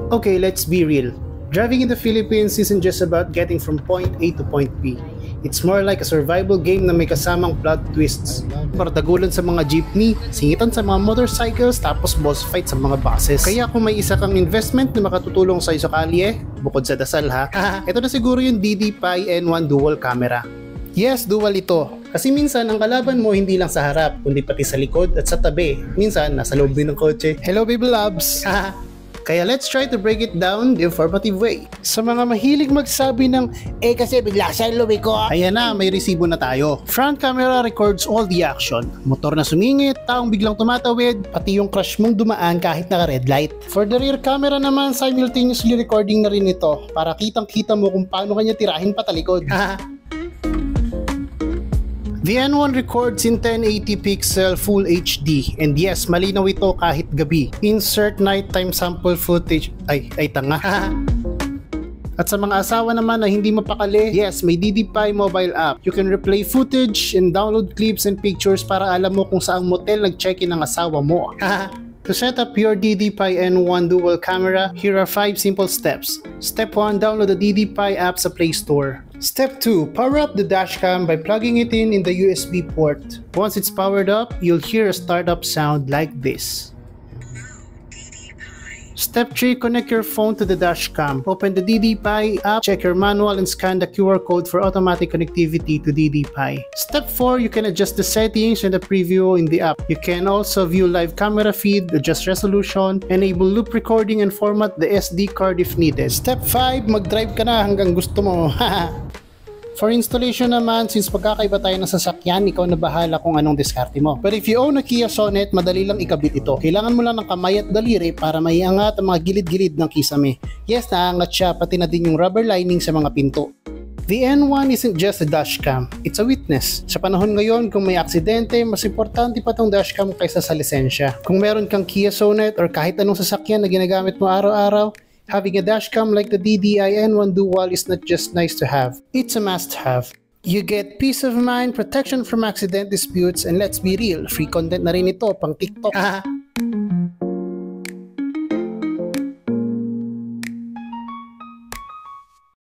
Okay, let's be real. Driving in the Philippines isn't just about getting from point A to point B. It's more like a survival game na may kasamang plot twists. Paratagulan sa mga jeepney, singitan sa mga motorcycles, tapos boss fight sa mga buses. Kaya kung may isa kang investment na makatutulong sa'yo sa kalye, bukod sa dasal ha, ito na siguro yung DD-PI N1 dual camera. Yes, dual ito. Kasi minsan ang kalaban mo hindi lang sa harap, kundi pati sa likod at sa tabi. Minsan nasa loob din ng kotse. Hello baby loves! Kaya let's try to break it down the informative way. Sa mga mahilig magsabi ng, kasi bigla sa lumi ko. Ayan na, may resibo na tayo. Front camera records all the action. Motor na sumingit, taong biglang tumatawid, pati yung crush mong dumaan kahit naka red light. For the rear camera naman, simultaneously recording na rin ito para kitang-kita mo kung paano kanya tirahin patalikod. The N1 records in 1080 pixel Full HD, and yes, malinaw ito kahit gabi. Insert nighttime sample footage. Ay tanga. At sa mga asawa naman na hindi mapakali, yes, may DD-PI mobile app. You can replay footage and download clips and pictures para alam mo kung saang motel nag-check-in ang asawa mo. To set up your DD-PI N1 dual camera, here are 5 simple steps. Step 1, download the DD-PI app sa Play Store. Step 2, power up the dashcam by plugging it in the USB port. Once it's powered up, you'll hear a startup sound like this. Step 3, connect your phone to the dashcam. Open the DD-PI app, check your manual, and scan the QR code for automatic connectivity to DD-PI. Step 4, you can adjust the settings and the preview in the app. You can also view live camera feed, adjust resolution, enable loop recording, and format the SD card if needed. Step 5, mag-drive ka na hanggang gusto mo. For installation naman, since magkakaiba tayo ng sasakyan, ikaw na bahala kung anong diskarte mo. But if you own a Kia Sonet, madali lang ikabit ito. Kailangan mo lang ng kamay at daliri para maiangat ang mga gilid-gilid ng kisame. Yes, naangat siya, pati na din yung rubber lining sa mga pinto. The N1 isn't just a dashcam, it's a witness. Sa panahon ngayon, kung may aksidente, mas importante pa tong dashcam kaysa sa lisensya. Kung meron kang Kia Sonet or kahit anong sasakyan na ginagamit mo araw-araw, having a dashcam like the DD-PI N1 Dual is not just nice to have, it's a must-have. You get peace of mind, protection from accident disputes, and let's be real, free content na rin ito pang TikTok.